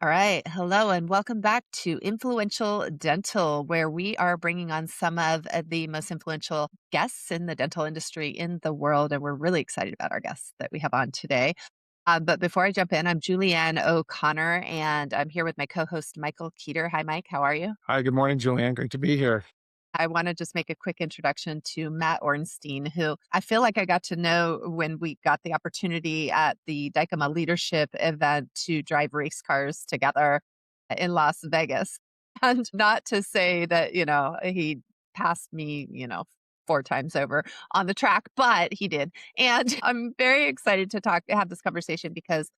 All right. Hello and welcome back to Influential Dental, where we are bringing on some of the most influential guests in the dental industry in the world. And we're really excited about our guests that we have on today. But before I jump in, I'm Julieanne O'Connor and I'm here with my co host, Michael Keeter. Hi, Mike. How are you? Hi, good morning, Julianne. Great to be here. I want to just make a quick introduction to Matt Ornstein, who I feel like I got to know when we got the opportunity at the Dykema Leadership event to drive race cars together in Las Vegas. And not to say that, he passed me, four times over on the track, but he did. And I'm very excited to have this conversation because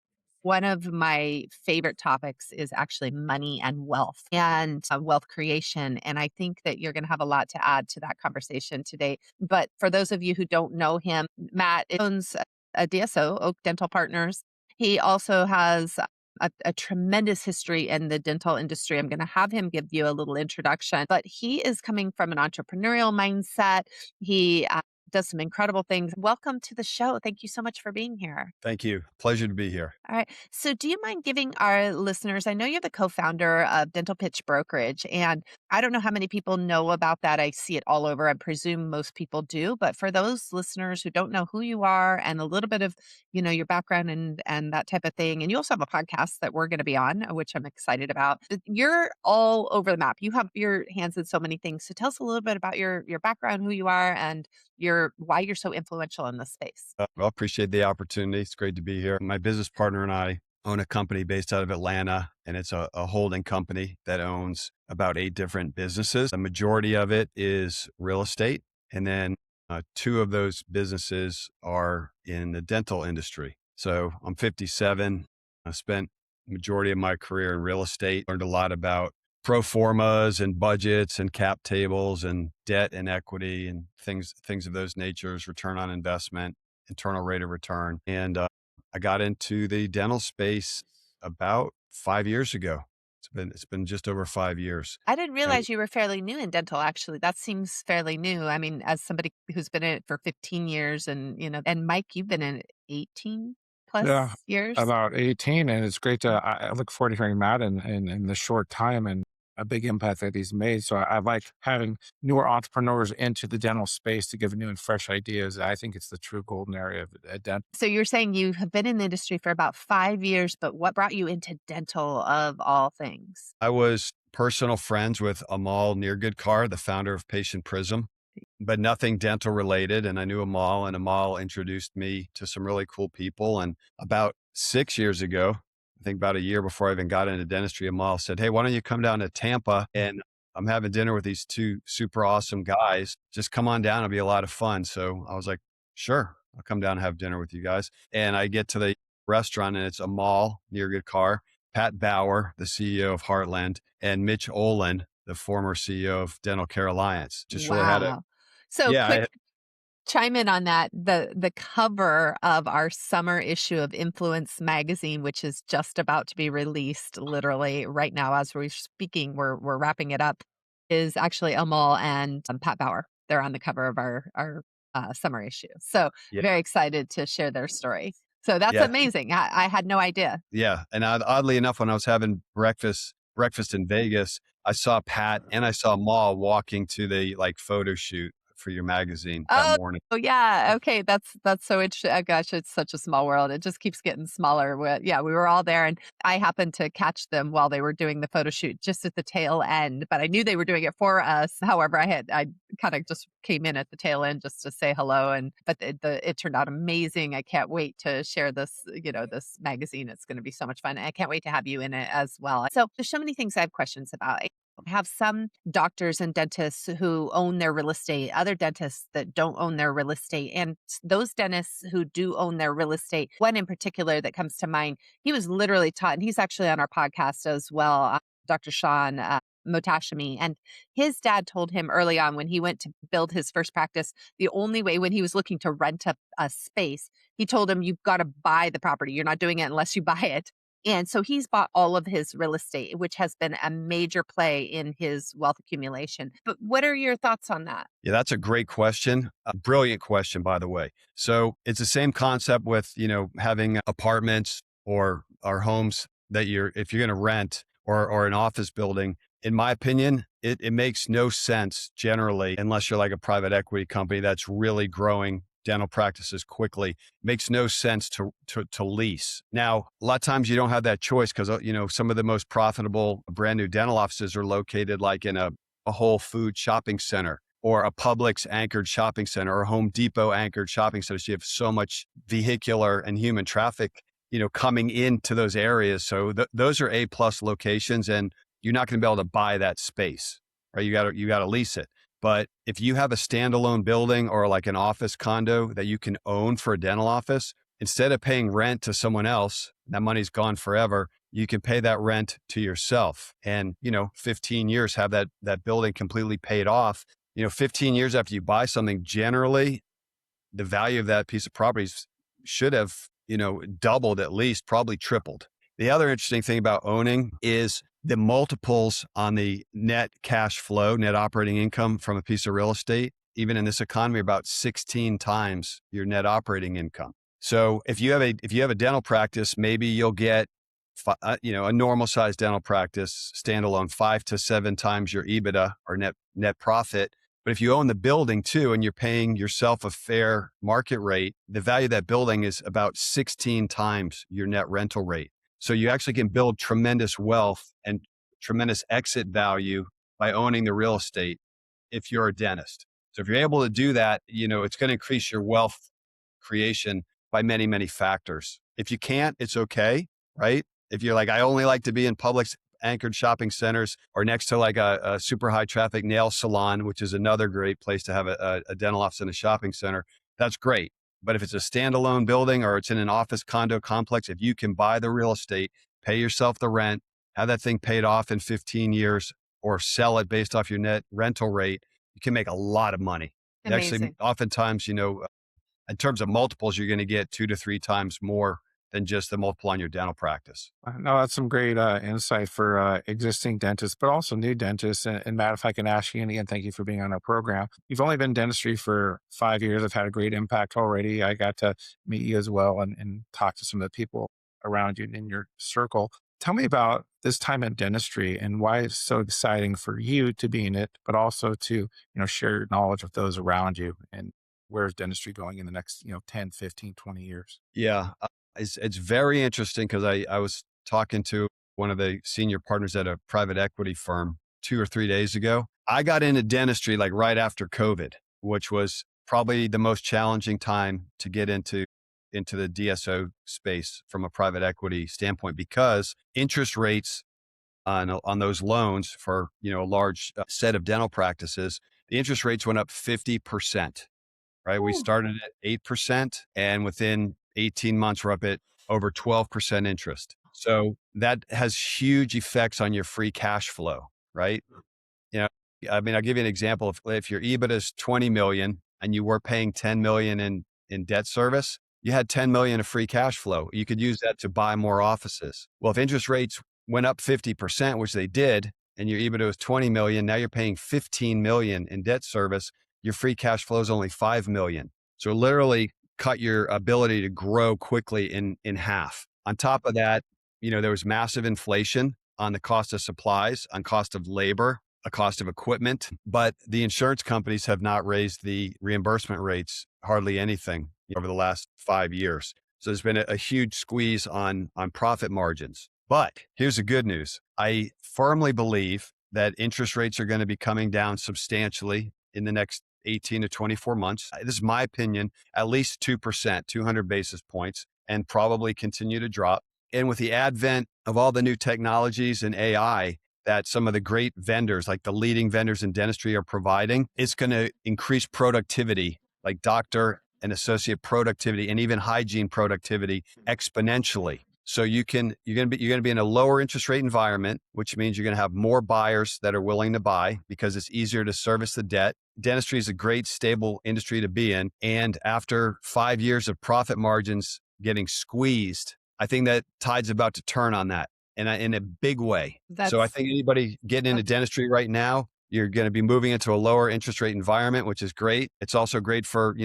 one of my favorite topics is actually money and wealth and wealth creation. And I think that you're going to have a lot to add to that conversation today. But for those of you who don't know him, Matt owns a DSO, Oak Dental Partners. He also has a tremendous history in the dental industry. I'm going to have him give you a little introduction, but he is coming from an entrepreneurial mindset. He does some incredible things. Welcome to the show. Thank you so much for being here. Thank you. Pleasure to be here. All right. So, do you mind giving our listeners? I know you're the co founder of Dental Pitch Brokerage, and I don't know how many people know about that. I see it all over. I presume most people do. But for those listeners who don't know who you are and a little bit of, your background and that type of thing, and you also have a podcast that we're going to be on, which I'm excited about. But you're all over the map. You have your hands in so many things. So, tell us a little bit about your background, who you are, and why you're so influential in this space. Well, appreciate the opportunity. It's great to be here. My business partner and I own a company based out of Atlanta, and it's a holding company that owns about 8 different businesses. The majority of it is real estate. And then 2 of those businesses are in the dental industry. So I'm 57. I spent the majority of my career in real estate, learned a lot about pro formas and budgets and cap tables and debt and equity and things of those natures, return on investment, internal rate of return. And I got into the dental space about 5 years ago. It's been just over 5 years. I didn't And realize you were fairly new in dental, actually. That seems fairly new. I mean, as somebody who's been in it for 15 years and Mike, you've been in it 18 Yeah, plus years. about 18, and it's great I look forward to hearing Matt in the short time and a big impact that he's made. So I like having newer entrepreneurs into the dental space to give new and fresh ideas. I think it's the true golden area of dental. So you're saying you have been in the industry for about 5 years, but what brought you into dental of all things? I was personal friends with Amal Nirgidkar, the founder of Patient Prism, but nothing dental related. And I knew Amal, and Amal introduced me to some really cool people. And about 6 years ago, I think about a year before I even got into dentistry, Amal said, "Hey, why don't you come down to Tampa? And I'm having dinner with these 2 super awesome guys. Just come on down. It'll be a lot of fun." So I was like, "Sure, I'll come down and have dinner with you guys." And I get to the restaurant, and it's Amal Nirgidkar, Pat Bauer, the CEO of Heartland, and Mitch Olin, the former CEO of Dental Care Alliance. Just really had a Wow. So yeah, quick chime in on that. The cover of our summer issue of Influence magazine, which is just about to be released literally right now as we're speaking, we're wrapping it up, is actually Amal and Pat Bauer. They're on the cover of our summer issue. So yeah, very excited to share their story. So that's yeah, amazing. I had no idea. yeah. And oddly enough, when I was having breakfast in Vegas, I saw Pat and I saw Maul walking to the photo shoot for your magazine that Oh, morning. oh yeah. Okay, that's so interesting. Oh gosh, it's such a small world. It just keeps getting smaller. Yeah, we were all there, and I happened to catch them while they were doing the photo shoot, just at the tail end. But I knew they were doing it for us. However, I kind of just came in at the tail end just to say hello, and but it turned out amazing. I can't wait to share this. This magazine. It's going to be so much fun. I can't wait to have you in it as well. So there's so many things I have questions about. I have some doctors and dentists who own their real estate, other dentists that don't own their real estate. And those dentists who do own their real estate, one in particular that comes to mind, he was literally taught, and he's actually on our podcast as well, Dr. Sean Motashami. And his dad told him early on when he went to build his first practice, the only way when he was looking to rent a space, he told him, you've got to buy the property. You're not doing it unless you buy it. And so he's bought all of his real estate, which has been a major play in his wealth accumulation. But what are your thoughts on that? Yeah, that's a great question. A brilliant question, by the way. So it's the same concept with, having apartments or our homes that if you're going to rent or an office building, in my opinion, it makes no sense generally, unless you're like a private equity company that's really growing dental practices quickly. It makes no sense to lease. Now, a lot of times you don't have that choice because, some of the most profitable brand new dental offices are located like in a Whole Food shopping center or a Publix anchored shopping center or a Home Depot anchored shopping center. So you have so much vehicular and human traffic, coming into those areas. So those are A+ locations, and you're not going to be able to buy that space, right? You got to lease it. But if you have a standalone building or like an office condo that you can own for a dental office, instead of paying rent to someone else, that money's gone forever. You can pay that rent to yourself, and 15 years have that building completely paid off. 15 years after you buy something, generally the value of that piece of property should have doubled, at least probably tripled. The other interesting thing about owning is the multiples on the net cash flow, net operating income from a piece of real estate, even in this economy, about 16 times your net operating income. So if you have a dental practice, maybe you'll get a normal sized dental practice standalone 5 to 7 times your EBITDA or net profit. But if you own the building too, and you're paying yourself a fair market rate, the value of that building is about 16 times your net rental rate. So you actually can build tremendous wealth and tremendous exit value by owning the real estate if you're a dentist. So if you're able to do that, it's going to increase your wealth creation by many, many factors. If you can't, it's okay, right? If you're like, I only like to be in Publix anchored shopping centers or next to like a super high traffic nail salon, which is another great place to have a dental office in a shopping center, that's great. But if it's a standalone building or it's in an office condo complex, if you can buy the real estate, pay yourself the rent, have that thing paid off in 15 years or sell it based off your net rental rate, you can make a lot of money. Amazing. Actually, oftentimes, in terms of multiples, you're going to get 2 to 3 times more than just the multiple on your dental practice. No, that's some great insight for existing dentists, but also new dentists. And Matt, if I can ask you, and again, thank you for being on our program. You've only been in dentistry for 5 years. I've had a great impact already. I got to meet you as well and talk to some of the people around you in your circle. Tell me about this time in dentistry and why it's so exciting for you to be in it, but also to, share your knowledge with those around you, and where's dentistry going in the next, 10, 15, 20 years? Yeah. It's very interesting because I was talking to one of the senior partners at a private equity firm 2 or 3 days ago. I got into dentistry like right after COVID, which was probably the most challenging time to get into the DSO space from a private equity standpoint, because interest rates on those loans for a large set of dental practices, the interest rates went up 50%. Right, we started at 8%, and within 18 months, we're up at over 12% interest. So that has huge effects on your free cash flow, right? I'll give you an example. If your EBITDA is 20 million and you were paying 10 million in debt service, you had 10 million of free cash flow. You could use that to buy more offices. Well, if interest rates went up 50%, which they did, and your EBITDA was 20 million, now you're paying 15 million in debt service, your free cash flow is only 5 million. So literally cut your ability to grow quickly in half. On top of that, there was massive inflation on the cost of supplies, on cost of labor, a cost of equipment, but the insurance companies have not raised the reimbursement rates hardly anything over the last 5 years. So there's been a huge squeeze on profit margins. But here's the good news. I firmly believe that interest rates are going to be coming down substantially in the next 18 to 24 months. This is my opinion, at least 2%, 200 basis points, and probably continue to drop. And with the advent of all the new technologies and AI that some of the great vendors, like the leading vendors in dentistry, are providing, it's going to increase productivity, like doctor and associate productivity and even hygiene productivity exponentially. So you're going to be in a lower interest rate environment, which means you're going to have more buyers that are willing to buy because it's easier to service the debt. Dentistry is a great, stable industry to be in. And after 5 years of profit margins getting squeezed, I think that tide's about to turn on that in a big way. So I think anybody getting into dentistry right now, you're going to be moving into a lower interest rate environment, which is great. It's also great for,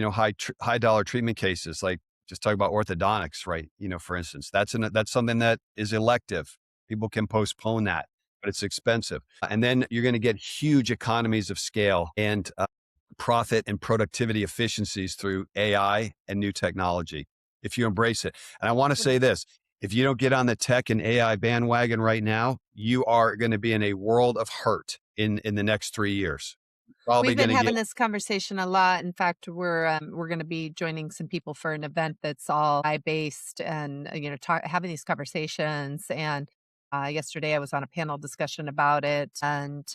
high dollar treatment cases, like just talk about orthodontics, right? For instance, that's something that is elective. People can postpone that, but it's expensive. And then you're going to get huge economies of scale and profit and productivity efficiencies through AI and new technology if you embrace it. And I want to say this, if you don't get on the tech and AI bandwagon right now, you are going to be in a world of hurt in the next 3 years. Probably We've been going to get having this conversation a lot. In fact, we're going to be joining some people for an event that's all AI based, and having these conversations. And yesterday, I was on a panel discussion about it, and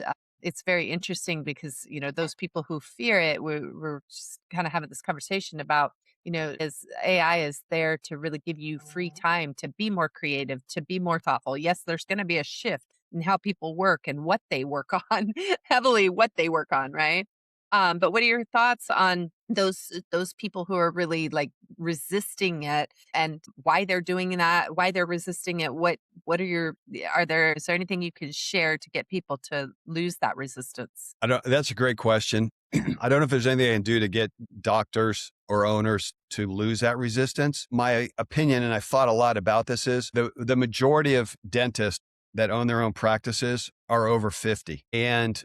it's very interesting because those people who fear it, we're just kind of having this conversation about is AI is there to really give you free time to be more creative, to be more thoughtful. Yes, there's going to be a shift and how people work and what they work on, heavily what they work on, right? But what are your thoughts on those people who are really like resisting it and why they're doing that, why they're resisting it? What are your is there anything you could share to get people to lose that resistance? That's a great question. I don't know if there's anything I can do to get doctors or owners to lose that resistance. My opinion, and I've thought a lot about this, is the majority of dentists that own their own practices are over 50. And,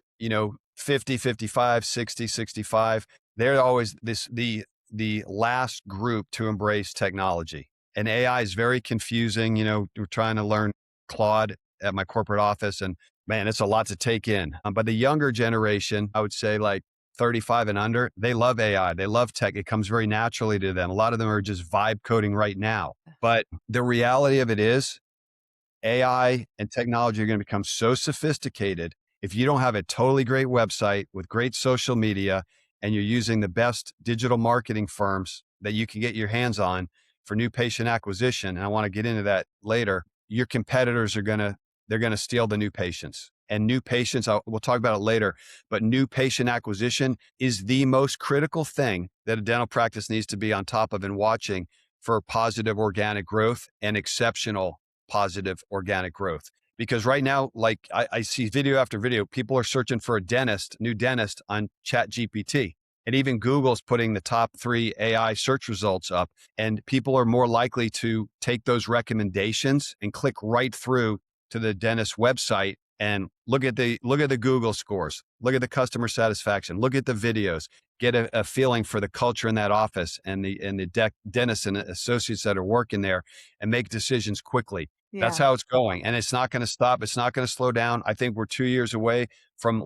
50, 55, 60, 65, they're always the last group to embrace technology. And AI is very confusing. We're trying to learn Claude at my corporate office, and man, it's a lot to take in. But the younger generation, I would say like 35 and under, they love AI. They love tech. It comes very naturally to them. A lot of them are just vibe coding right now. But the reality of it is AI and technology are going to become so sophisticated. If you don't have a totally great website with great social media and you're using the best digital marketing firms that you can get your hands on for new patient acquisition, and I want to get into that later, your competitors they're going to steal the new patients. And new patients, we'll talk about it later, but new patient acquisition is the most critical thing that a dental practice needs to be on top of and watching for positive organic growth and exceptional positive organic growth. Because right now, like I see video after video, people are searching for a new dentist on ChatGPT. And even Google's putting the top 3 AI search results up. And people are more likely to take those recommendations and click right through to the dentist website and look at the Google scores, look at the customer satisfaction, look at the videos, get a feeling for the culture in that office and the dentists and associates that are working there, and make decisions quickly. That's Yeah. how it's going. And it's not going to stop. It's not going to slow down. I think we're 2 years away from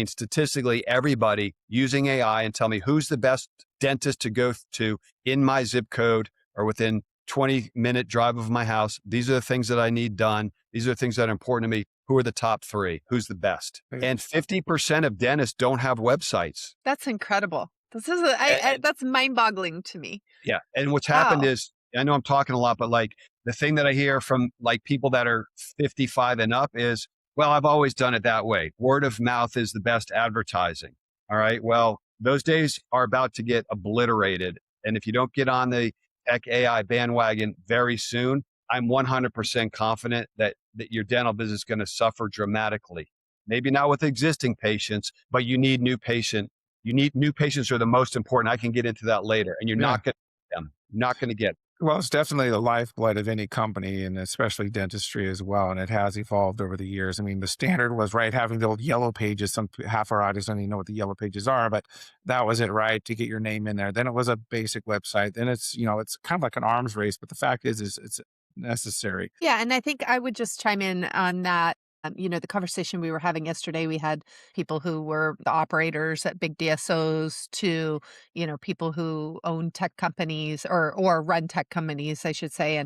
statistically everybody using AI and tell me who's the best dentist to go to in my zip code or within 20-minute drive of my house. These are the things that I need done. These are the things that are important to me. Who are the top 3? Who's the best? And 50% of dentists don't have websites. That's incredible. This is that's mind-boggling to me. Yeah. And what's happened Wow. is, I know I'm talking a lot, but like the thing that I hear from like people that are 55 and up is, well, I've always done it that way. Word of mouth is the best advertising. All right. Well, those days are about to get obliterated. And if you don't get on the tech AI bandwagon very soon, I'm 100% confident that your dental business is going to suffer dramatically. Maybe not with existing patients, but you need new patients are the most important. I can get into that later. And you're Yeah. not going to get them. Not going to get them. Well, it's definitely the lifeblood of any company, and especially dentistry as well. And it has evolved over the years. I mean, the standard was right having the old yellow pages. Half our audience don't even know what the yellow pages are, but that was it, right? To get your name in there. Then it was a basic website. Then it's it's kind of like an arms race. But the fact is it's necessary. Yeah, and I think I would just chime in on that. The conversation we were having yesterday, we had people who were the operators at big DSOs to, people who own tech companies or run tech companies, I should say.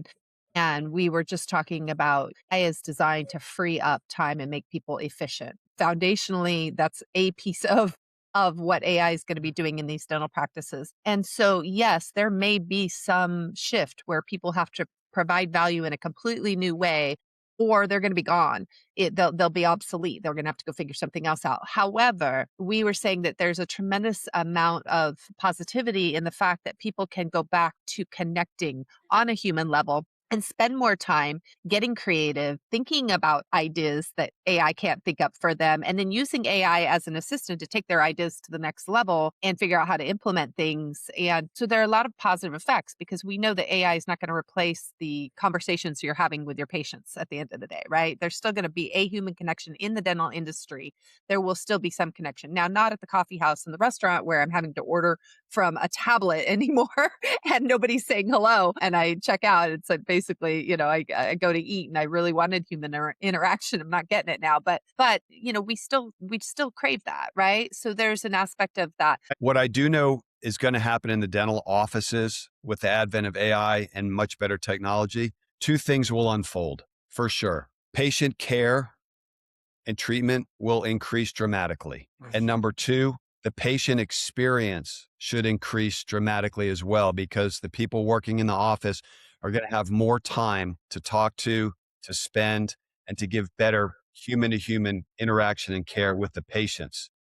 And we were just talking about AI is designed to free up time and make people efficient. Foundationally, that's a piece of what AI is going to be doing in these dental practices. And so, yes, there may be some shift where people have to provide value in a completely new way, or they're going to be gone. They'll be obsolete. They're going to have to go figure something else out. However, we were saying that there's a tremendous amount of positivity in the fact that people can go back to connecting on a human level and spend more time getting creative, thinking about ideas that AI can't think up for them, and then using AI as an assistant to take their ideas to the next level and figure out how to implement things. And so there are a lot of positive effects because we know that AI is not going to replace the conversations you're having with your patients at the end of the day, right? There's still going to be a human connection in the dental industry. There will still be some connection. Now, not at the coffee house and the restaurant where I'm having to order from a tablet anymore and nobody's saying hello and I check out. It's like basically, I go to eat and I really wanted human interaction. I'm not getting it now, but we still crave that, right? So there's an aspect of that. What I do know is going to happen in the dental offices with the advent of AI and much better technology, two things will unfold for sure. Patient care and treatment will increase dramatically. And number two, the patient experience should increase dramatically as well, because the people working in the office are going to have more time to talk to spend, and to give better human to human interaction and care with the patients.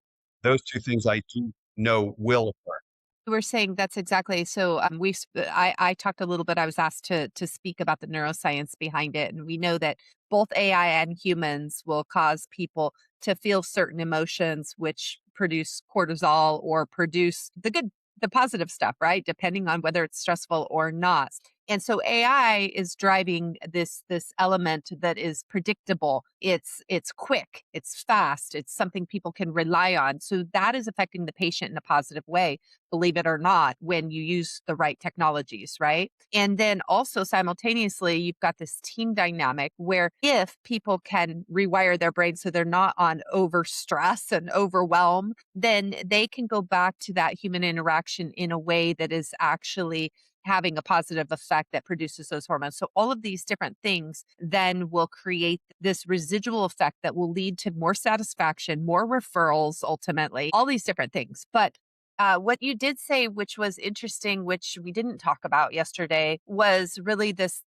Those two things I do know will occur. We're saying that's exactly so. I talked a little bit. I was asked to speak about the neuroscience behind it, and we know that both AI and humans will cause people to feel certain emotions, which produce cortisol or produce the positive stuff, right? Depending on whether it's stressful or not. And so AI is driving this element that is predictable. It's quick, it's fast, it's something people can rely on. So that is affecting the patient in a positive way, believe it or not, when you use the right technologies, right? And then also simultaneously, you've got this team dynamic where if people can rewire their brain so they're not on over stress and overwhelm, then they can go back to that human interaction in a way that is actually having a positive effect that produces those hormones. So all of these different things then will create this residual effect that will lead to more satisfaction, more referrals, ultimately, all these different things. But what you did say, which was interesting, which we didn't talk about yesterday, was really this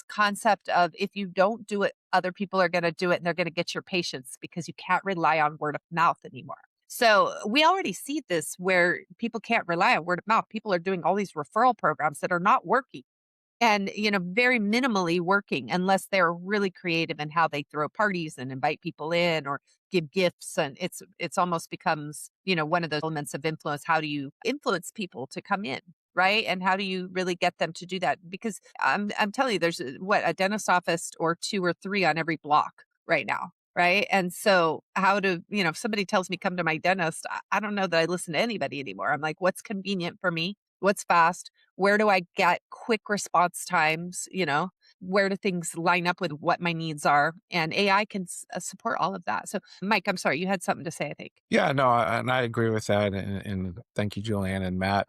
concept of if you don't do it, other people are going to do it, and they're going to get your patients because you can't rely on word of mouth anymore. So we already see this where people can't rely on word of mouth. People are doing all these referral programs that are not working and, very minimally working unless they're really creative in how they throw parties and invite people in or give gifts. And it's almost becomes, one of those elements of influence. How do you influence people to come in? Right. And how do you really get them to do that? Because I'm telling you, there's a dentist office or two or three on every block right now. Right. And so if somebody tells me come to my dentist, I don't know that I listen to anybody anymore. I'm like, what's convenient for me? What's fast? Where do I get quick response times? Where do things line up with what my needs are? And AI can support all of that. So, Mike, I'm sorry, you had something to say, I think. Yeah, no, and I agree with that. And thank you, Julianne and Matt.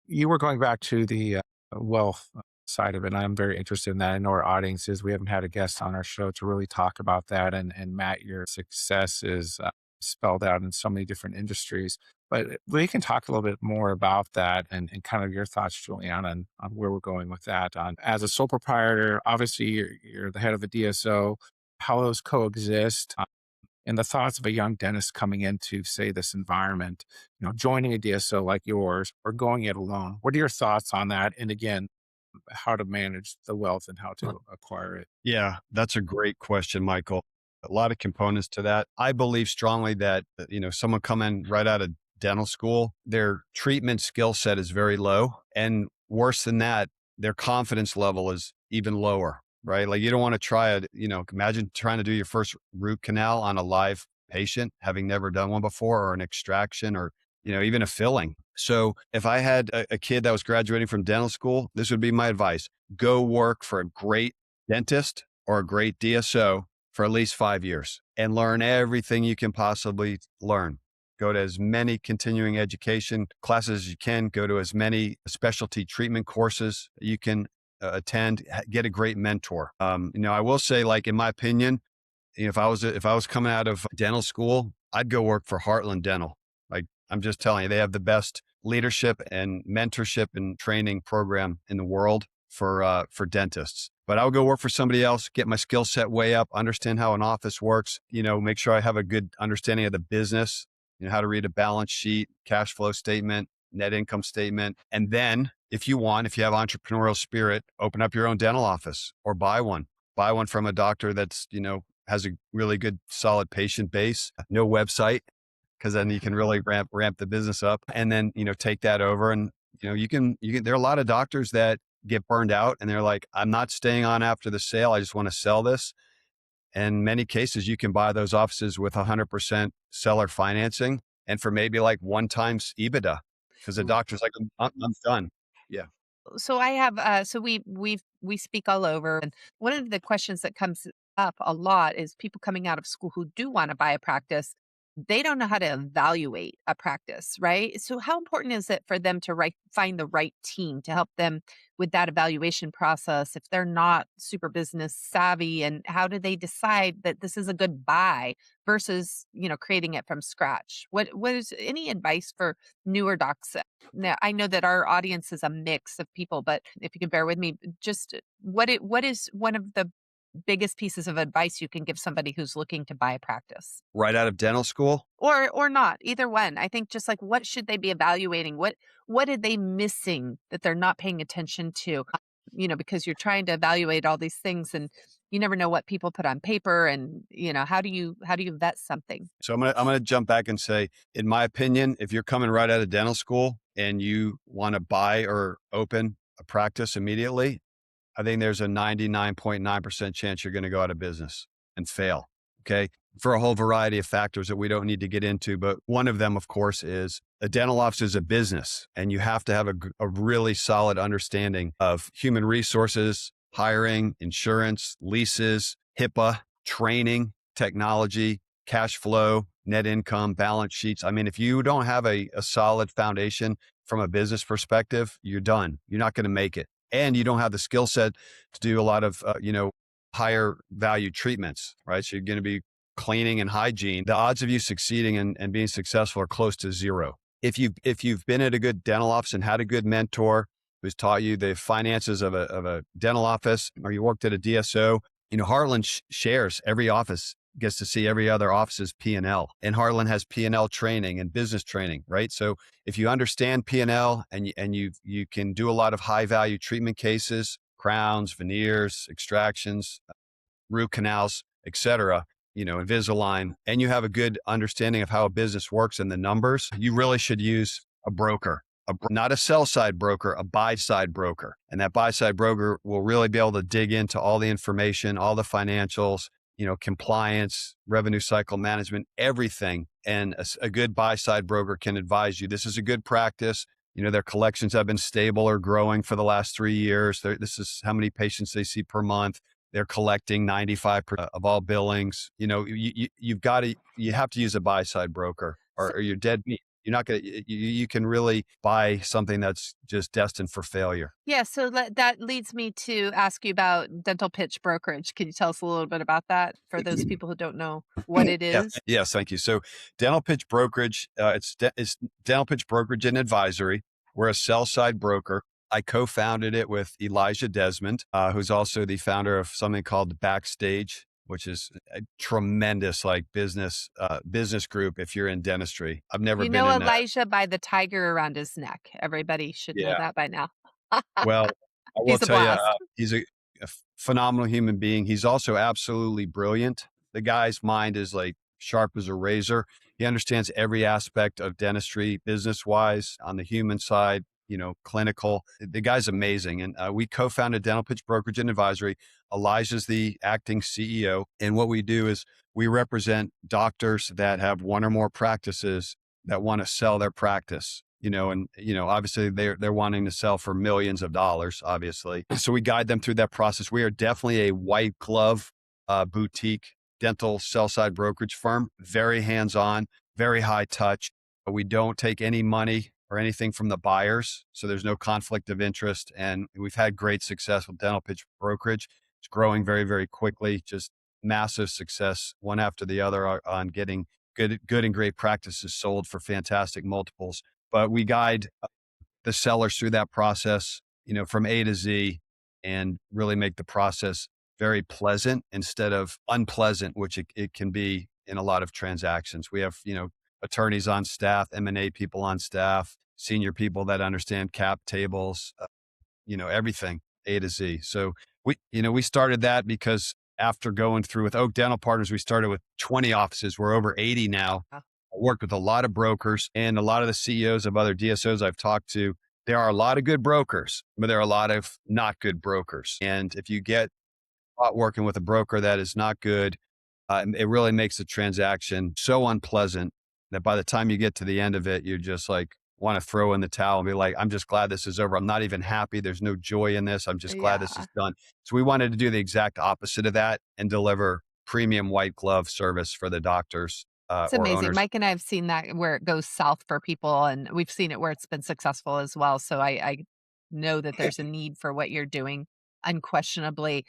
You were going back to the wealth side of it. And I'm very interested in that. I know our audience is. We haven't had a guest on our show to really talk about that. And Matt, your success is spelled out in so many different industries. But we can talk a little bit more about that and kind of your thoughts, Julianne, on where we're going with that. On as a sole proprietor, obviously you're the head of a DSO, how those coexist, and the thoughts of a young dentist coming into, say, this environment, joining a DSO like yours or going it alone. What are your thoughts on that? And again, how to manage the wealth and how to acquire it? Yeah, that's a great question, Michael. A lot of components to that. I believe strongly that, someone coming right out of dental school, their treatment skill set is very low. And worse than that, their confidence level is even lower, right? Like you don't want to imagine trying to do your first root canal on a live patient, having never done one before, or an extraction, or, even a filling. So if I had a kid that was graduating from dental school, this would be my advice. Go work for a great dentist or a great DSO for at least 5 years and learn everything you can possibly learn. Go to as many continuing education classes as you can, go to as many specialty treatment courses you can attend, get a great mentor. I will say, like, in my opinion, if I was coming out of dental school, I'd go work for Heartland Dental. Like, I'm just telling you, they have the best leadership and mentorship and training program in the world for dentists. But I would go work for somebody else, get my skill set way up, understand how an office works, make sure I have a good understanding of the business, how to read a balance sheet, cash flow statement, net income statement. And then if you want, if you have entrepreneurial spirit, open up your own dental office or buy one. Buy one from a doctor that's, has a really good, solid patient base, no website, because then you can really ramp the business up, and then, take that over. And, there are a lot of doctors that get burned out and they're like, I'm not staying on after the sale. I just want to sell this. And in many cases, you can buy those offices with 100% seller financing and for maybe like 1 times EBITDA, because the doctor's like, I'm done. Yeah. So I have so we speak all over, and one of the questions that comes up a lot is people coming out of school who do want to buy a practice. They don't know how to evaluate a practice, right? So how important is it for them to find the right team to help them with that evaluation process if they're not super business savvy, and how do they decide that this is a good buy versus, creating it from scratch? What is any advice for newer docs? Now, I know that our audience is a mix of people, but if you can bear with me, just what is one of the biggest pieces of advice you can give somebody who's looking to buy a practice? Right out of dental school. Or not, either one. I think just like what should they be evaluating? What are they missing that they're not paying attention to? Because you're trying to evaluate all these things and you never know what people put on paper, and how do you vet something? So I'm gonna jump back and say, in my opinion, if you're coming right out of dental school and you want to buy or open a practice immediately, I think there's a 99.9% chance you're going to go out of business and fail. Okay. For a whole variety of factors that we don't need to get into. But one of them, of course, is a dental office is a business, and you have to have a really solid understanding of human resources, hiring, insurance, leases, HIPAA, training, technology, cash flow, net income, balance sheets. I mean, if you don't have a solid foundation from a business perspective, you're done. You're not going to make it. And you don't have the skill set to do a lot of, higher value treatments, right? So you're going to be cleaning and hygiene. The odds of you succeeding and being successful are close to zero. If you've been at a good dental office and had a good mentor who's taught you the finances of a dental office, or you worked at a DSO, Heartland shares every office gets to see every other office's P&L. And Heartland has P&L training and business training, right? So if you understand P&L and you can do a lot of high value treatment cases, crowns, veneers, extractions, root canals, et cetera, Invisalign, and you have a good understanding of how a business works and the numbers, you really should use a broker. Not a sell side broker, a buy side broker. And that buy side broker will really be able to dig into all the information, all the financials, compliance, revenue cycle management, everything. And a good buy side broker can advise you, this is a good practice. Their collections have been stable or growing for the last 3 years. This is how many patients they see per month. They're collecting 95% of all billings. You have to use a buy side broker or you're dead meat. You're not going to, you can really buy something that's just destined for failure. Yeah, so that leads me to ask you about Dental Pitch Brokerage. Can you tell us a little bit about that for those people who don't know what it Yeah. is? Yes, thank you. So Dental Pitch Brokerage, it's Dental Pitch Brokerage and Advisory. We're a sell side broker. I co-founded it with Elijah Desmond, who's also the founder of something called Backstage, which is a tremendous business group if you're in dentistry. I've never been in Elijah by the tiger around his neck. Everybody should know Yeah. that by now. Well, I will He's a tell you, blast. he's a phenomenal human being. He's also absolutely brilliant. The guy's mind is like sharp as a razor. He understands every aspect of dentistry, business wise, on the human side, clinical. The guy's amazing. And we co-founded Dental Pitch Brokerage and Advisory. Elijah's the acting CEO. And what we do is we represent doctors that have one or more practices that want to sell their practice. Obviously they're wanting to sell for millions of dollars, obviously. So we guide them through that process. We are definitely a white glove boutique dental sell side brokerage firm, very hands-on, very high touch. We don't take any money or anything from the buyers. So there's no conflict of interest. And we've had great success with Dental Pitch Brokerage. It's growing very, very quickly, just massive success, one after the other on getting good and great practices sold for fantastic multiples. But we guide the sellers through that process, from A to Z, and really make the process very pleasant instead of unpleasant, which it can be in a lot of transactions. We have, attorneys on staff, M&A people on staff, senior people that understand cap tables, everything A to Z. So we started that because after going through with Oak Dental Partners, we started with 20 offices. We're over 80 now. Wow. I worked with a lot of brokers and a lot of the CEOs of other DSOs I've talked to. There are a lot of good brokers, but there are a lot of not good brokers. And if you get caught working with a broker that is not good, it really makes the transaction so unpleasant that by the time you get to the end of it, you just like want to throw in the towel and be like, I'm just glad this is over. I'm not even happy. There's no joy in this. I'm just glad this Yeah. is done. So we wanted to do the exact opposite of that and deliver premium white glove service for the doctors It's or amazing. owners. Mike and I have seen that where it goes south for people, and we've seen it where it's been successful as well. So I know that there's a need for what you're doing, unquestionably.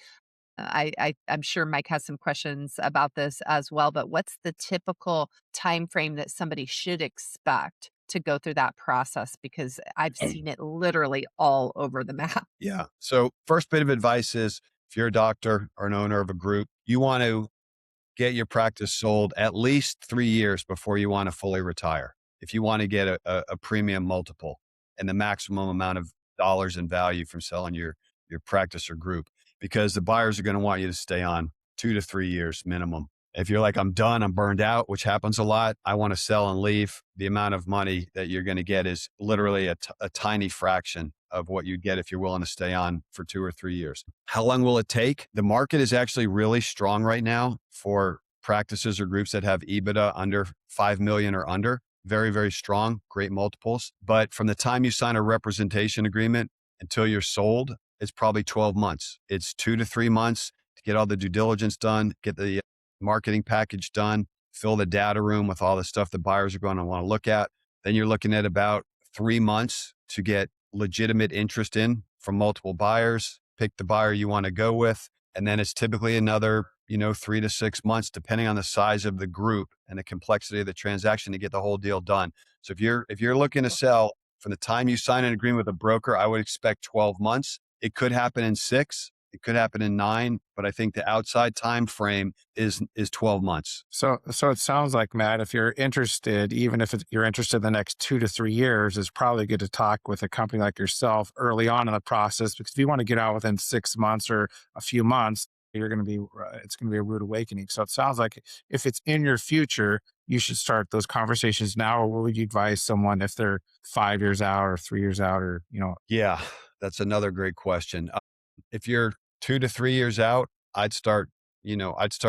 I'm sure Mike has some questions about this as well, but what's the typical time frame that somebody should expect to go through that process? Because I've seen it literally all over the map. Yeah. So first bit of advice is if you're a doctor or an owner of a group, you want to get your practice sold at least 3 years before you want to fully retire. If you want to get a premium multiple and the maximum amount of dollars in value from selling your practice or group, because the buyers are going to want you to stay on 2 to 3 years minimum. If you're like, I'm done, I'm burned out, which happens a lot, I want to sell and leave, the amount of money that you're going to get is literally a tiny fraction of what you get if you're willing to stay on for 2 or 3 years. How long will it take? The market is actually really strong right now for practices or groups that have EBITDA under 5 million or under. Very, very strong, great multiples. But from the time you sign a representation agreement until you're sold, it's probably 12 months. It's 2 to 3 months to get all the due diligence done, get the marketing package done, fill the data room with all the stuff the buyers are going to want to look at. Then you're looking at about 3 months to get legitimate interest in from multiple buyers, pick the buyer you want to go with. And then it's typically another, 3 to 6 months, depending on the size of the group and the complexity of the transaction to get the whole deal done. So if you're looking to sell from the time you sign an agreement with a broker, I would expect 12 months. It could happen in 6, it could happen in 9, but I think the outside time frame is 12 months. So it sounds like, Matt, if you're interested, even if you're interested in the next 2 to 3 years, it's probably good to talk with a company like yourself early on in the process, because if you want to get out within 6 months or a few months, it's going to be a rude awakening. So it sounds like if it's in your future, you should start those conversations now. Or what would you advise someone if they're 5 years out or 3 years out Yeah, that's another great question. If you're 2 to 3 years out, I'd start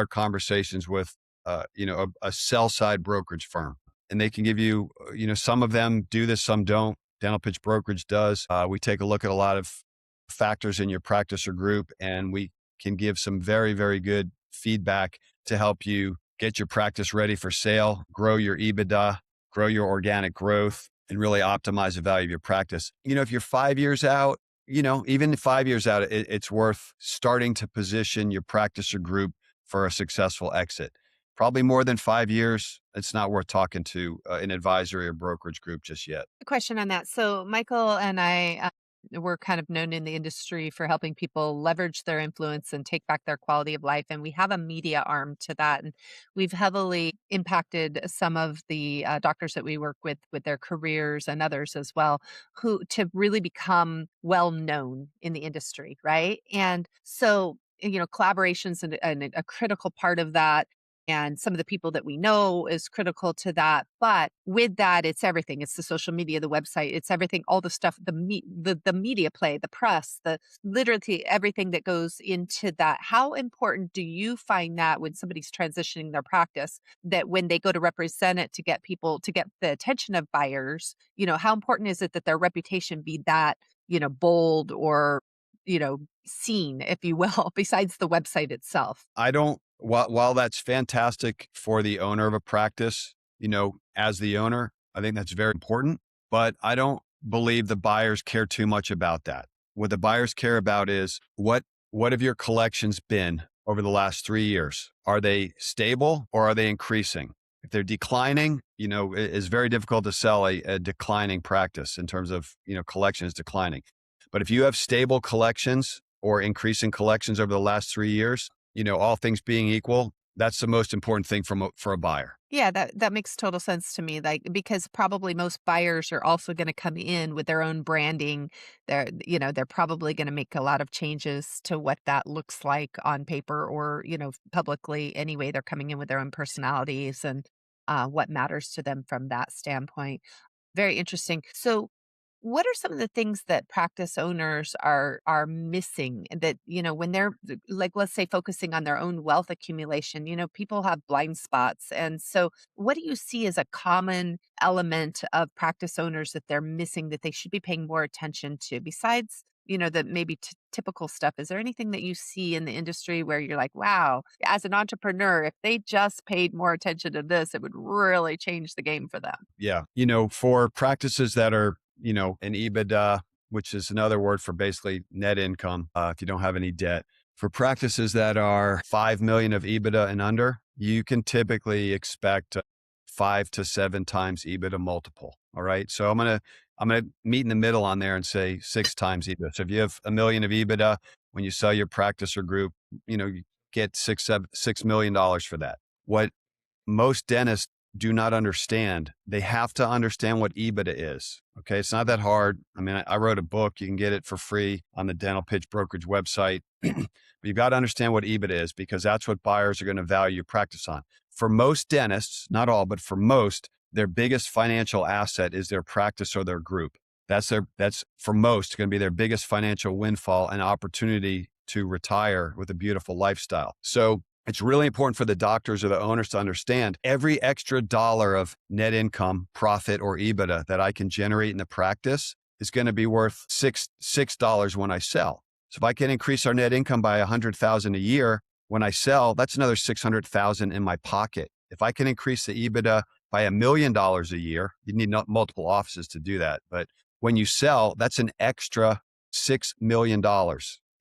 conversations with, a sell side brokerage firm, and they can give you, some of them do this, some don't. Dental Pitch Brokerage does. We take a look at a lot of factors in your practice or group, and we can give some very, very good feedback to help you get your practice ready for sale, grow your EBITDA, grow your organic growth, and really optimize the value of your practice. If you're 5 years out, even 5 years out, it's worth starting to position your practice or group for a successful exit. Probably more than 5 years, it's not worth talking to an advisory or brokerage group just yet. A question on that. So Michael and I we're kind of known in the industry for helping people leverage their influence and take back their quality of life. And we have a media arm to that. And we've heavily impacted some of the doctors that we work with their careers and others as well, who to really become well known in the industry. Right. And so, collaborations and a critical part of that. And some of the people that we know is critical to that. But with that, it's everything. It's the social media, the website, it's everything, all the stuff, the media play, the press, the literally everything that goes into that. How important do you find that when somebody's transitioning their practice, that when they go to represent it to get people to get the attention of buyers, how important is it that their reputation be that, bold or, seen, if you will, besides the website itself? I don't, while that's fantastic for the owner of a practice, as the owner, I think that's very important, but I don't believe the buyers care too much about that. What the buyers care about is what have your collections been over the last 3 years? Are they stable or are they increasing? If they're declining, it's very difficult to sell a declining practice in terms of, collections declining. But if you have stable collections or increasing collections over the last 3 years, all things being equal, that's the most important thing for a buyer. Yeah, that makes total sense to me, like, because probably most buyers are also gonna come in with their own branding. They're probably gonna make a lot of changes to what that looks like on paper or, publicly anyway. They're coming in with their own personalities and, what matters to them from that standpoint. Very interesting. So, what are some of the things that practice owners are missing that, when they're like, let's say, focusing on their own wealth accumulation, people have blind spots. And so what do you see as a common element of practice owners that they're missing that they should be paying more attention to besides, the maybe typical stuff? Is there anything that you see in the industry where you're like, wow, as an entrepreneur, if they just paid more attention to this, it would really change the game for them? Yeah. For practices that are, an EBITDA, which is another word for basically net income, if you don't have any debt, for practices that are 5 million of EBITDA and under, you can typically expect 5 to 7 times EBITDA multiple. All right. So I'm gonna meet in the middle on there and say 6 times EBITDA. So if you have a million of EBITDA, when you sell your practice or group, you get $6 million for that. What most dentists do not understand. They have to understand what EBITDA is. Okay. It's not that hard. I mean, I wrote a book. You can get it for free on the Dental Pitch Brokerage website. But you've got to understand what EBITDA is because that's what buyers are going to value your practice on. For most dentists, not all, but for most, their biggest financial asset is their practice or their group. That's for most going to be their biggest financial windfall and opportunity to retire with a beautiful lifestyle. So it's really important for the doctors or the owners to understand every extra dollar of net income, profit, or EBITDA that I can generate in the practice is going to be worth $6 when I sell. So if I can increase our net income by $100,000 a year when I sell, that's another $600,000 in my pocket. If I can increase the EBITDA by $1 million a year, you need multiple offices to do that. But when you sell, that's an extra $6 million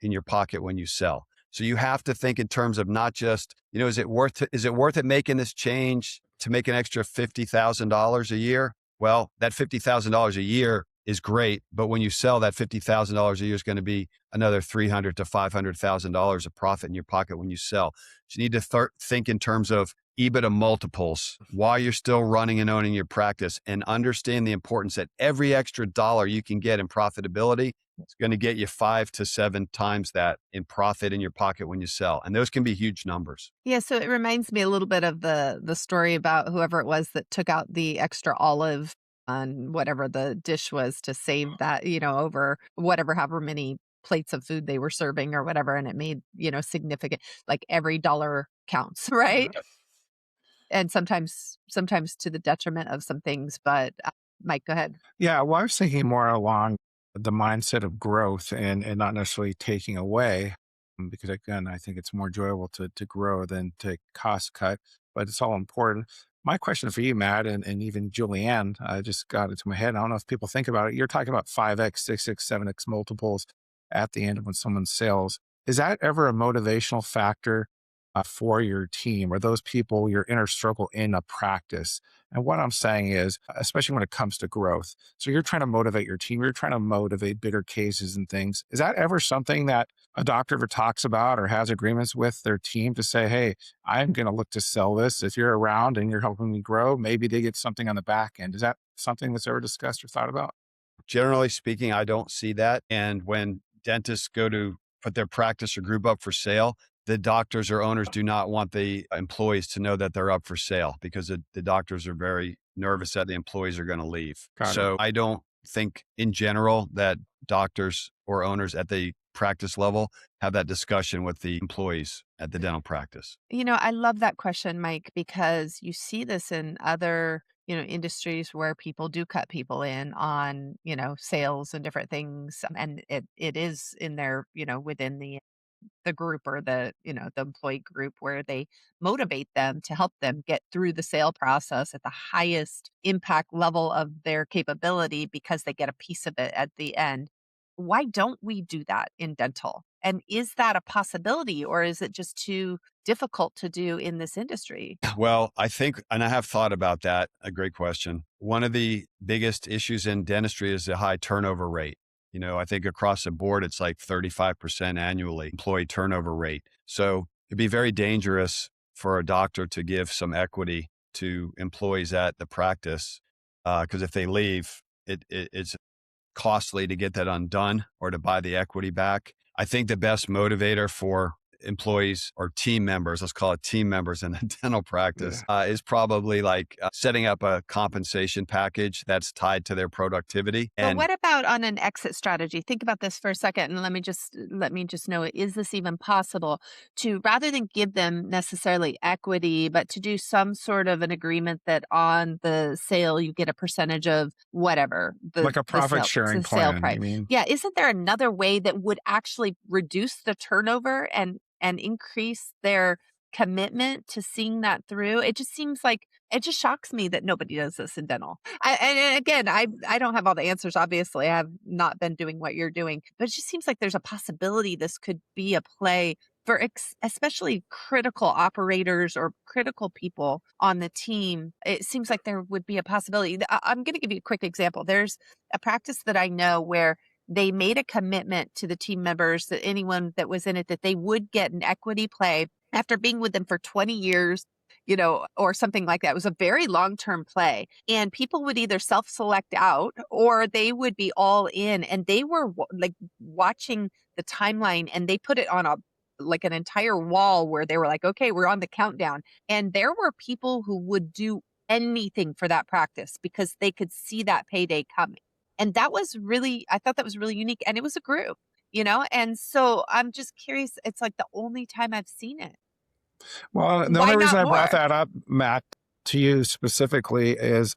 in your pocket when you sell. So you have to think in terms of not just, is it worth it making this change to make an extra $50,000 a year? Well, that $50,000 a year is great, but when you sell, that $50,000 a year is going to be another $300,000 to $500,000 of profit in your pocket when you sell. So you need to think in terms of EBITDA multiples while you're still running and owning your practice and understand the importance that every extra dollar you can get in profitability is going to get you 5 to 7 times that in profit in your pocket when you sell. And those can be huge numbers. Yeah, so it reminds me a little bit of the story about whoever it was that took out the extra olive on whatever the dish was to save that, over whatever, however many plates of food they were serving or whatever, and it made, significant, like every dollar counts, right? And sometimes to the detriment of some things, but, Mike, go ahead. Yeah, well, I was thinking more along the mindset of growth and not necessarily taking away, because again, I think it's more enjoyable to grow than to cost cut, but it's all important. My question for you, Matt, and even Julianne, I just got into my head. I don't know if people think about it. You're talking about 5x, 6x, 7x multiples at the end of when someone sells. Is that ever a motivational factor for your team or those people, your inner circle in a practice? And what I'm saying is, especially when it comes to growth, so you're trying to motivate your team, you're trying to motivate bigger cases and things. Is that ever something that a doctor ever talks about or has agreements with their team to say, hey, I'm going to look to sell this. If you're around and you're helping me grow, maybe they get something on the back end. Is that something that's ever discussed or thought about? Generally speaking, I don't see that. And when dentists go to put their practice or group up for sale, the doctors or owners do not want the employees to know that they're up for sale because the doctors are very nervous that the employees are going to leave. So I don't think in general that doctors or owners at the practice level have that discussion with the employees at the dental practice. I love that question, Mike, because you see this in other, industries where people do cut people in on, sales and different things. And it is in there, within the group or the employee group where they motivate them to help them get through the sale process at the highest impact level of their capability because they get a piece of it at the end. Why don't we do that in dental? And is that a possibility or is it just too difficult to do in this industry? Well, I think, and I have thought about that, a great question. One of the biggest issues in dentistry is the high turnover rate. I think across the board, it's like 35% annually employee turnover rate. So it'd be very dangerous for a doctor to give some equity to employees at the practice. Because if they leave, it's costly to get that undone or to buy the equity back. I think the best motivator for employees or team members, let's call it team members in the dental practice, is probably like setting up a compensation package that's tied to their productivity. But And what about on an exit strategy? Think about this for a second and let me just know, is this even possible to, rather than give them necessarily equity, but to do some sort of an agreement that on the sale you get a percentage of whatever Like a profit sharing the sale plan, price. you mean? Yeah, isn't there another way that would actually reduce the turnover and increase their commitment to seeing that through? It just seems like, it just shocks me that nobody does this in dental. And again, I don't have all the answers. Obviously, I have not been doing what you're doing, but it just seems like there's a possibility this could be a play for especially critical operators or critical people on the team. It seems like there would be a possibility. I'm going to give you a quick example. There's a practice that I know where they made a commitment to the team members, that anyone that was in it, that they would get an equity play after being with them for 20 years, or something like that. It was a very long-term play, and people would either self-select out or they would be all in, and they were like watching the timeline, and they put it on like an entire wall where they were like, okay, we're on the countdown. And there were people who would do anything for that practice because they could see that payday coming. And that was really, I thought that was really unique. And it was a group, And so I'm just curious. It's like the only time I've seen it. Well, the Why only reason not I brought more? that up, Matt, to you specifically is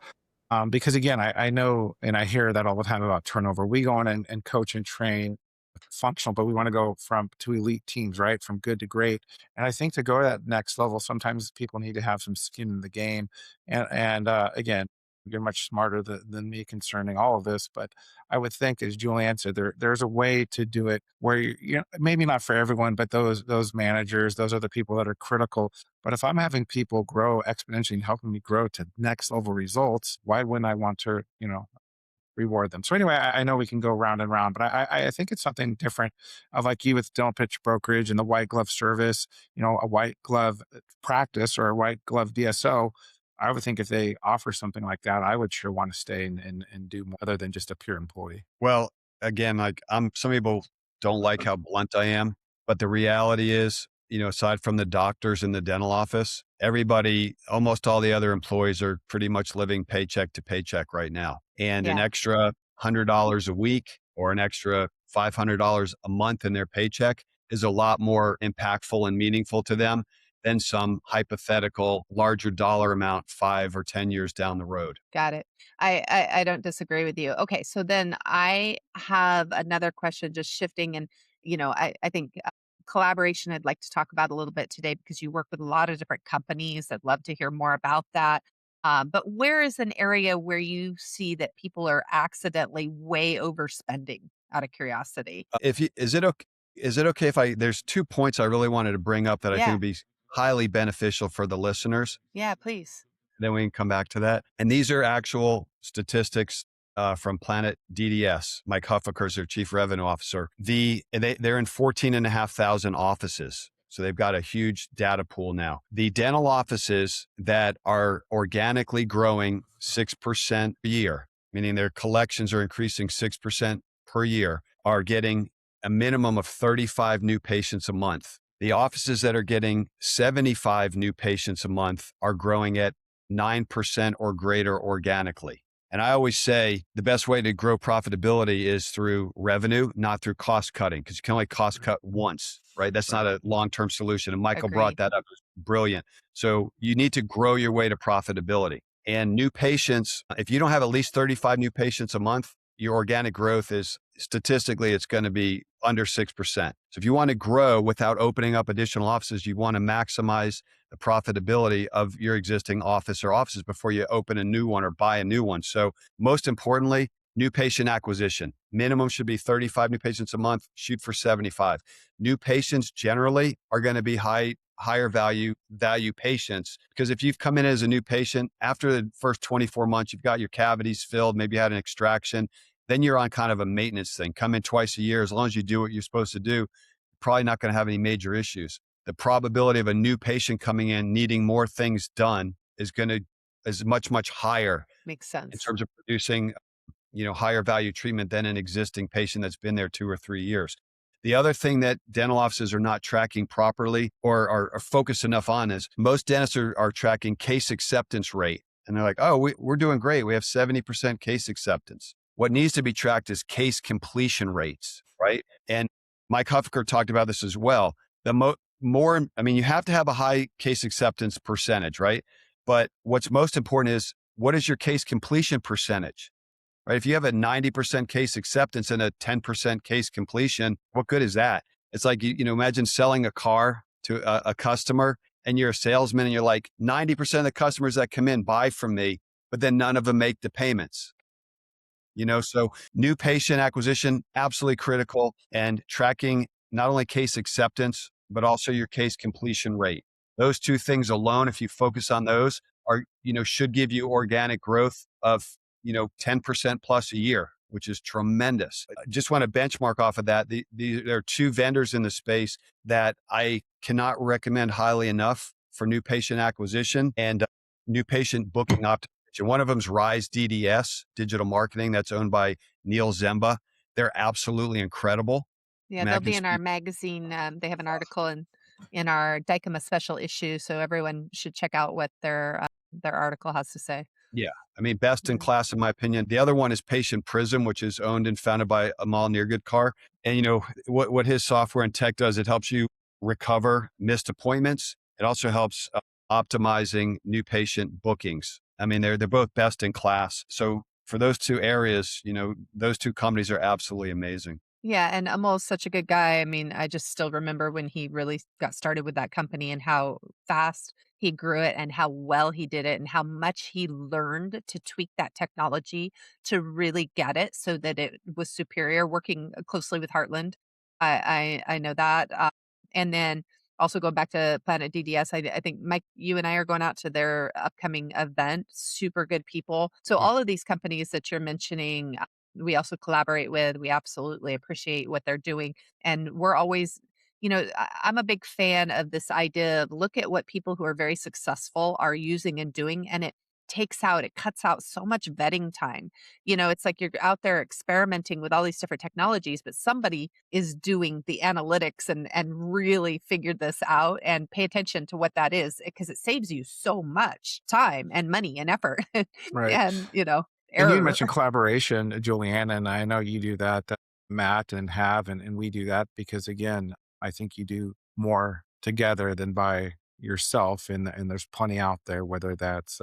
because again, I know and I hear that all the time about turnover. We go in and coach and train functional, but we want to go from to elite teams, right? From good to great. And I think to go to that next level, sometimes people need to have some skin in the game. And again, you're much smarter than me concerning all of this, but I would think, as Julianne said, there's a way to do it where maybe not for everyone, but those managers, those are the people that are critical. But if I'm having people grow exponentially and helping me grow to next level results, why wouldn't I want to, reward them? So anyway, I know we can go round and round, but I think it's something different of like you with Dental Pitch Brokerage and the white glove service, a white glove practice or a white glove DSO. I would think if they offer something like that, I would sure want to stay and do more other than just a pure employee. well, again, like some people don't like how blunt I am, but the reality is, aside from the doctors in the dental office, everybody, almost all the other employees are pretty much living paycheck to paycheck right now. And an Yeah, extra $100 a week or an extra $500 a month in their paycheck is a lot more impactful and meaningful to them than some hypothetical larger dollar amount 5 or 10 years down the road. got it. I don't disagree with you. Okay, so then I have another question, just shifting, and I think collaboration I'd like to talk about a little bit today because you work with a lot of different companies. I'd love to hear more about that. But where is an area where you see that people are accidentally way overspending, out of curiosity? If you, is it okay if there's 2 points I really wanted to bring up that I think Yeah, would be highly beneficial for the listeners. yeah, please. Then we can come back to that. And these are actual statistics from Planet DDS. Mike Huffaker's their chief revenue officer. They're in 14,500 offices. So they've got a huge data pool now. The dental offices that are organically growing 6% a year, meaning their collections are increasing 6% per year, are getting a minimum of 35 new patients a month. The offices that are getting 75 new patients a month are growing at 9% or greater organically. And I always say the best way to grow profitability is through revenue, not through cost cutting, because you can only cost cut once, right? That's not a long-term solution. And Michael brought Agree. that up. It was brilliant. So you need to grow your way to profitability. And new patients, if you don't have at least 35 new patients a month, your organic growth is statistically, it's going to be under 6%. So if you want to grow without opening up additional offices, you want to maximize the profitability of your existing office or offices before you open a new one or buy a new one. So most importantly, new patient acquisition. Minimum should be 35 new patients a month, shoot for 75. New patients generally are going to be higher value patients, because if you've come in as a new patient after the first 24 months, you've got your cavities filled, maybe you had an extraction, then you're on kind of a maintenance thing. Come in twice a year. As long as you do what you're supposed to do, you're probably not going to have any major issues. The probability of a new patient coming in needing more things done is much, much higher Makes in sense. terms of producing, higher value treatment than an existing patient that's been there 2 or 3 years. The other thing that dental offices are not tracking properly or are focused enough on is most dentists are tracking case acceptance rate. And they're like, oh, we're doing great. We have 70% case acceptance. What needs to be tracked is case completion rates, right? And Mike Huffaker talked about this as well. You have to have a high case acceptance percentage, right? But what's most important is what is your case completion percentage? Right? If you have a 90% case acceptance and a 10% case completion, what good is that? It's like, imagine selling a car to a customer and you're a salesman and you're like, 90% of the customers that come in buy from me, but then none of them make the payments. So new patient acquisition, absolutely critical, and tracking not only case acceptance, but also your case completion rate. Those two things alone, if you focus on those, should give you organic growth of 10% plus a year, which is tremendous. I just want to benchmark off of that. There are two vendors in the space that I cannot recommend highly enough for new patient acquisition and new patient booking optimization. One of them is Rise DDS, digital marketing, that's owned by Neil Zemba. They're absolutely incredible. Yeah, I mean, they'll I can be in our speak. magazine. They have an article in our Dicoma special issue, so everyone should check out what their article has to say. Yeah. I mean, best in Yeah. class, in my opinion. The other one is Patient Prism, which is owned and founded by Amal Nirgidkar. And what his software and tech does, it helps you recover missed appointments. It also helps optimizing new patient bookings. I mean, they're both best in class. So for those two areas, those two companies are absolutely amazing. Yeah, and Amol's such a good guy. I mean, I just still remember when he really got started with that company and how fast he grew it and how well he did it and how much he learned to tweak that technology to really get it so that it was superior, working closely with Heartland. I know that. And then also going back to Planet DDS, I think Mike, you and I are going out to their upcoming event. Super good people. So Oh, all of these companies that you're mentioning, we also collaborate with. We absolutely appreciate what they're doing. And we're always, I'm a big fan of this idea of look at what people who are very successful are using and doing. And it cuts out so much vetting time. It's like you're out there experimenting with all these different technologies, but somebody is doing the analytics and really figured this out and pay attention to what that is because it saves you so much time and money and effort Right. and, And you error. mentioned collaboration, Julianne, and I know you do that, Matt, and we do that because again, I think you do more together than by yourself, and there's plenty out there, whether that's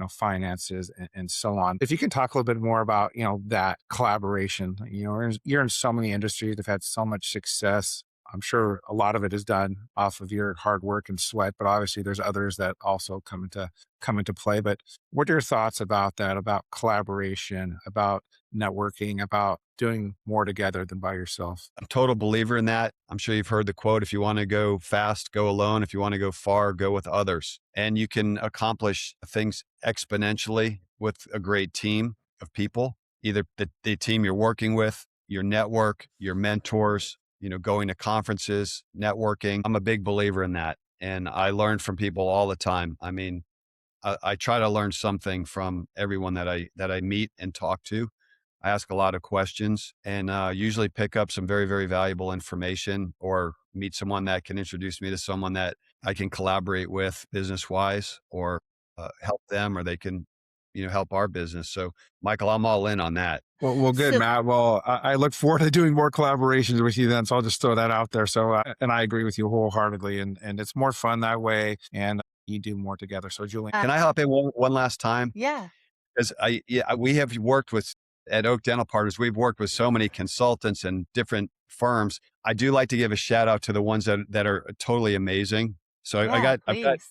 finances and so on. If you can talk a little bit more about that collaboration, you're in so many industries that have had so much success. I'm sure a lot of it is done off of your hard work and sweat, but obviously there's others that also come into play. But what are your thoughts about that, about collaboration, about networking, about doing more together than by yourself? I'm a total believer in that. I'm sure you've heard the quote, if you want to go fast, go alone. If you want to go far, go with others. And you can accomplish things exponentially with a great team of people, either the team you're working with, your network, your mentors, going to conferences, networking. I'm a big believer in that. And I learn from people all the time. I mean, I try to learn something from everyone that I meet and talk to. I ask a lot of questions and usually pick up some very, very valuable information or meet someone that can introduce me to someone that I can collaborate with business wise or help them or they can, help our business. So, Michael, I'm all in on that. Well, good, So Matt. Well, I look forward to doing more collaborations with you then. So I'll just throw that out there. So, and I agree with you wholeheartedly. And it's more fun that way. And you do more together. So, Julian. uh, Can I hop in one last time? yeah. Because we have worked with at Oak Dental Partners. We've worked with so many consultants and different firms. I do like to give a shout out to the ones that are totally amazing. So Yeah, I've got please.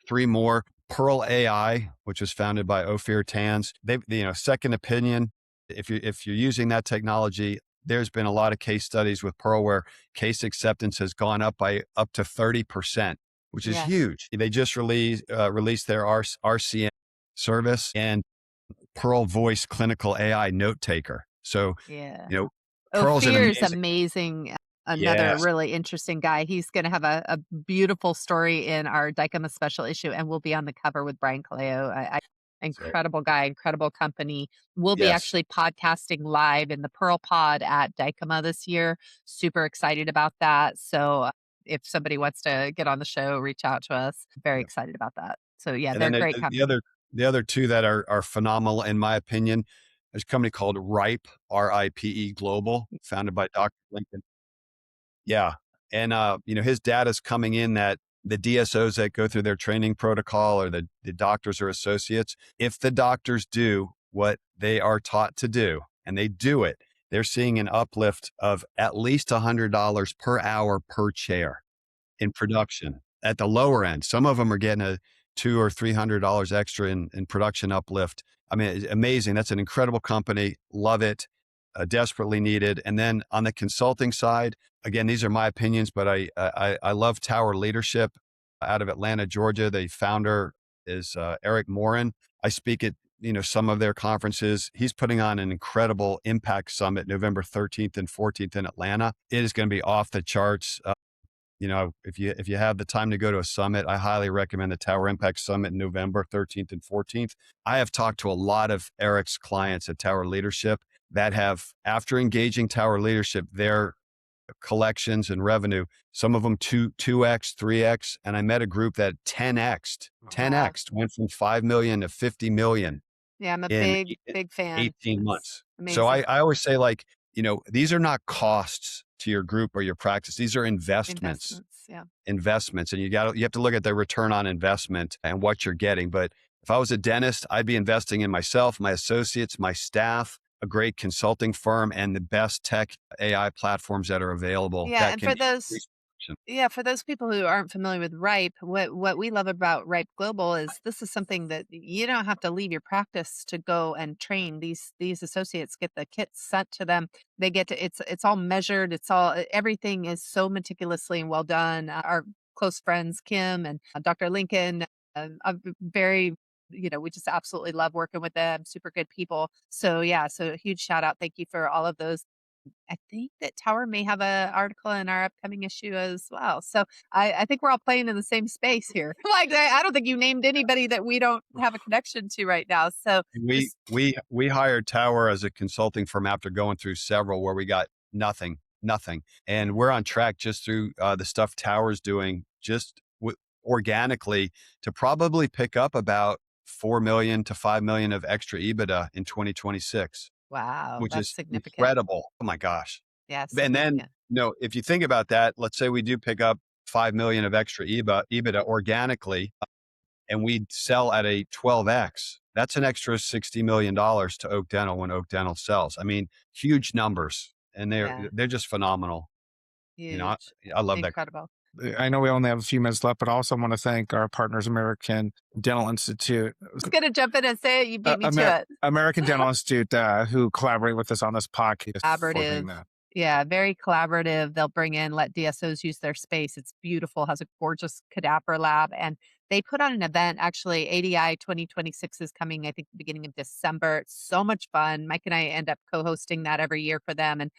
three more. Pearl AI, which was founded by Ophir Tanz. They, second opinion. If you're using that technology, there's been a lot of case studies with Pearl where case acceptance has gone up by up to 30%, which is Yes. huge. They just released their RCM service and Pearl Voice Clinical AI Note Taker. So, Yeah. you know, Pearl's an Ophir is amazing. amazing. another Yes. really interesting guy. He's going to have a beautiful story in our Dicoma special issue, and we'll be on the cover with Brian Kaleo. So, Incredible guy, incredible company. We'll be yes. actually podcasting live in the Pearl Pod at Dicoma this year. Super excited about that. So if somebody wants to get on the show, reach out to us. Very Yeah. excited about that. So yeah, And they're then a great the company. other two that are phenomenal in my opinion. There's a company called RIPE, RIPE Global, founded by Dr. Lincoln. Yeah. And, his data's coming in that the DSOs that go through their training protocol or the doctors or associates, if the doctors do what they are taught to do and they do it, they're seeing an uplift of at least $100 per hour per chair in production at the lower end. Some of them are getting a $200 or $300 extra in production uplift. I mean, it's amazing. That's an incredible company. Love it. Desperately needed. And then on the consulting side, again, these are my opinions, but I love Tower Leadership out of Atlanta, Georgia. The founder is Eric Morin. I speak at some of their conferences. He's putting on an incredible impact summit November 13th and 14th in Atlanta. It is going to be off the charts. If you have the time to go to a summit, I highly recommend the Tower Impact Summit in November 13th and 14th. I have talked to a lot of Eric's clients at Tower Leadership that have, after engaging Tower Leadership, their collections and revenue, some of them 2x, 3x. And I met a group that 10x, Wow. 10x went from 5 million to 50 million Yeah, I'm a in big fan. 18 It's months. So amazing. I always say, like, these are not costs to your group or your practice. These are Investments. Yeah. investments. And you have to look at the return on investment and what you're getting. But if I was a dentist, I'd be investing in myself, my associates, my staff, a great consulting firm, and the best tech AI platforms that are available Yeah. that And can for those increase production. Yeah, for those people who aren't familiar with RIPE, what we love about RIPE Global is this is something that you don't have to leave your practice to go and train. These associates get the kits sent to them. They get to it's all measured. It's all everything is so meticulously and well done. Our close friends Kim and Dr. Lincoln, are very we just absolutely love working with them. Super good people. So yeah, so a huge shout out. Thank you for all of those. I think that Tower may have an article in our upcoming issue as well. So I think we're all playing in the same space here. Like I don't think you named anybody that we don't have a connection to right now. So We just we we hired Tower as a consulting firm after going through several where we got nothing, and we're on track just through the stuff Tower's doing, just organically, to probably pick up about 4 million to 5 million of extra EBITDA in 2026, wow, which that's is significant. incredible. Oh my gosh! Yeah, And then, significant. if you think about that, let's say we do pick up 5 million of extra EBITDA organically, and we sell at a 12x, that's an extra $60 million to Oak Dental when Oak Dental sells. I mean, huge numbers, and they're Yeah, they're just phenomenal. You know, I, huge, I love that. incredible. I know we only have a few minutes left, but I also want to thank our partners, American Dental Institute, Just gonna jump in and say it. You beat me to it. American Dental Institute, who collaborate with us on this podcast for doing Collaborative. that. Yeah, very collaborative. They'll bring in, let DSOs use their space. It's beautiful, has a gorgeous cadaver lab. And they put on an event, actually, ADI 2026 is coming, I think, the beginning of December. It's so much fun. Mike and I end up co hosting that every year for them. And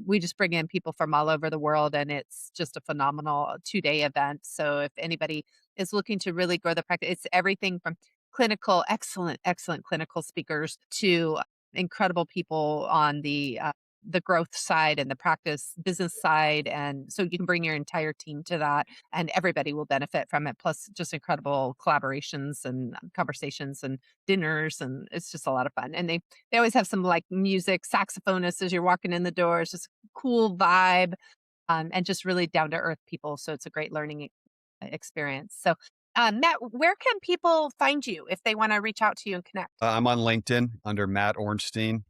we just bring in people from all over the world, and it's just a phenomenal 2-day event. So if anybody is looking to really grow the practice, it's everything from excellent clinical speakers to incredible people on the growth side and the practice business side. And so you can bring your entire team to that, and everybody will benefit from it. Plus, just incredible collaborations and conversations and dinners, and it's just a lot of fun. And they always have some like music, saxophonists as you're walking in the door. It's just a cool vibe, and just really down to earth people. So it's a great learning experience. So, Matt, where can people find you if they want to reach out to you and connect? I'm on LinkedIn under Matt Ornstein.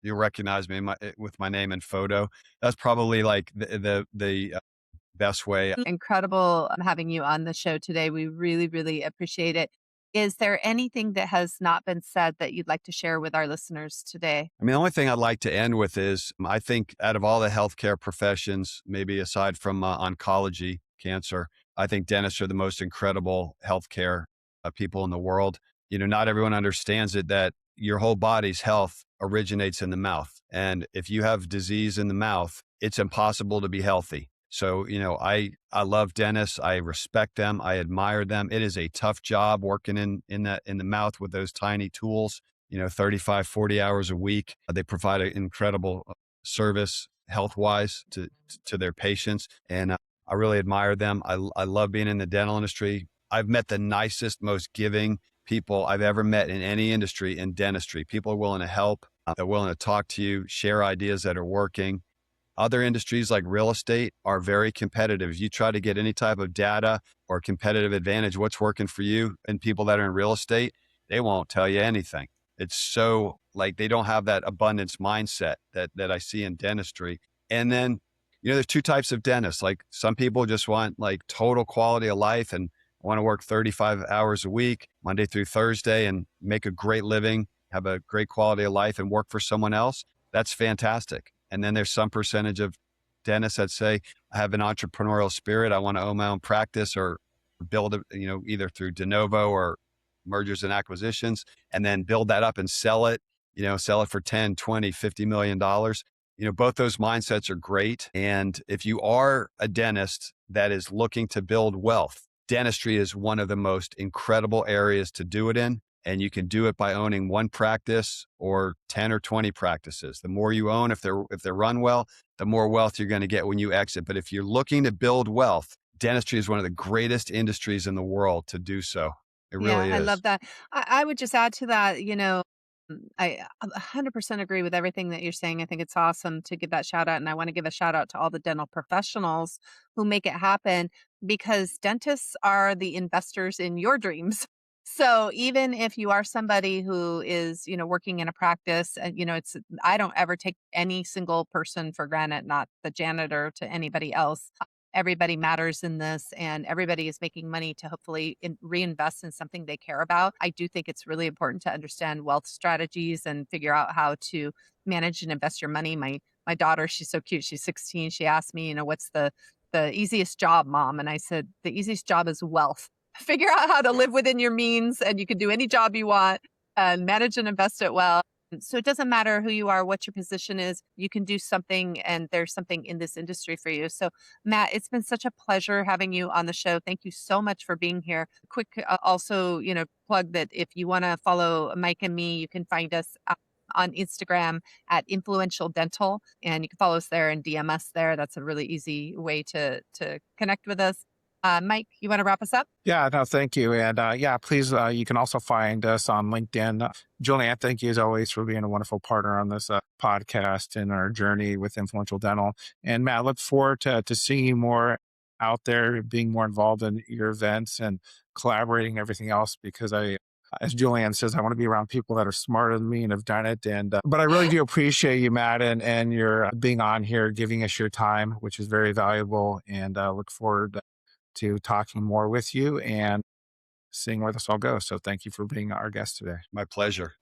You'll recognize me with my name and photo. That's probably like the best way. Incredible having you on the show today. We really appreciate it. Is there anything that has not been said that you'd like to share with our listeners today? I mean, the only thing I'd like to end with is I think out of all the healthcare professions, maybe aside from oncology, cancer, I think dentists are the most incredible healthcare people in the world. Not everyone understands it, that your whole body's health originates in the mouth. And if you have disease in the mouth, it's impossible to be healthy. So, I love dentists. I respect them. I admire them. It is a tough job working in the mouth with those tiny tools, 35, 40 hours a week. They provide an incredible service health wise to their patients. And I really admire them. I love being in the dental industry. I've met the nicest, most giving people I've ever met in any industry in dentistry. People are willing to help. They're willing to talk to you, share ideas that are working. Other industries like real estate are very competitive. If you try to get any type of data or competitive advantage, what's working for you and people that are in real estate, they won't tell you anything. It's so like they don't have that abundance mindset that I see in dentistry. And then, there's two types of dentists. Like some people just want like total quality of life and want to work 35 hours a week, Monday through Thursday, and make a great living, have a great quality of life and work for someone else. That's fantastic. And then there's some percentage of dentists that say, I have an entrepreneurial spirit. I want to own my own practice or build it, either through de novo or mergers and acquisitions, and then build that up and sell it, sell it for 10, 20, $50 million. Both those mindsets are great. And if you are a dentist that is looking to build wealth, dentistry is one of the most incredible areas to do it in. And you can do it by owning one practice or 10 or 20 practices. The more you own, if they're run well, the more wealth you're going to get when you exit. But if you're looking to build wealth, dentistry is one of the greatest industries in the world to do so. It Yeah, really I is. love that. I would just add to that, I 100% agree with everything that you're saying. I think it's awesome to give that shout out. And I want to give a shout out to all the dental professionals who make it happen because dentists are the investors in your dreams. So even if you are somebody who is, working in a practice, I don't ever take any single person for granted, not the janitor to anybody else. Everybody matters in this, and everybody is making money to hopefully reinvest in something they care about. I do think it's really important to understand wealth strategies and figure out how to manage and invest your money. My daughter, she's so cute. She's 16. She asked me, what's the easiest job, mom? And I said, the easiest job is wealth. Figure out how to live within your means, and you can do any job you want and manage and invest it well. So it doesn't matter who you are, what your position is, you can do something and there's something in this industry for you. So Matt, it's been such a pleasure having you on the show. Thank you so much for being here. Quick, also, plug that if you want to follow Mike and me, you can find us on Instagram at Influential Dental, and you can follow us there and DM us there. That's a really easy way to connect with us. Mike, you want to wrap us up? Yeah, no, thank you. And yeah, please, you can also find us on LinkedIn. Julieanne, thank you as always for being a wonderful partner on this podcast and our journey with Influential Dental. And Matt, look forward to seeing you more out there, being more involved in your events and collaborating everything else because as Julianne says, I want to be around people that are smarter than me and have done it. And but I really do appreciate you, Matt, and your being on here, giving us your time, which is very valuable. And look forward to talking more with you and seeing where this all goes. So thank you for being our guest today. My pleasure.